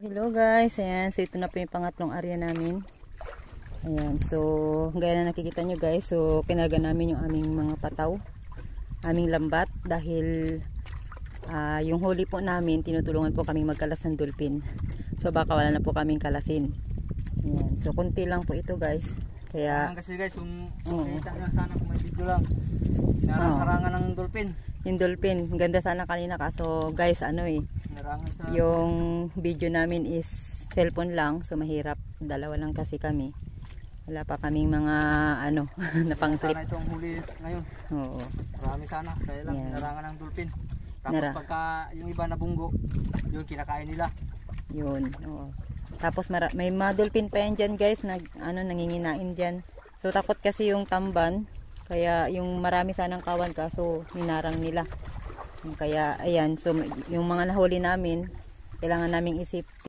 Hello guys, ayan, so ito na po yung pangatlong area namin. Ayan, so gaya na nakikita nyo guys, so kinarga namin yung aming mga pataw, aming lambat, dahil yung huli po namin, tinutulungan po kaming magkalas ng dolphin. So baka wala na po kaming kalasin. Ayan, so konti lang po ito guys. Kaya kasi guys, kung kita nyo sana kung may video lang, kinarang-karangan ng dolphin. Yung dolphin, ganda sana kanina, kaso guys yung video namin is cellphone lang, so mahirap, dalawa lang kasi kami, wala pa kaming mga na pang clip. Sana itong huli ngayon. Oo. Marami sana, kaya lang kinarangan ng dolphin. Tapos pagka yung iba na bunggo, yun kinakain nila. Yun, oo. Tapos may mga dolphin pa yan dyan guys, nanginginain dyan. So takot kasi yung tamban, kaya yung marami sanang kawan, kaso minarang nila. Kaya ayan, so yung mga nahuli namin, kailangan naming isip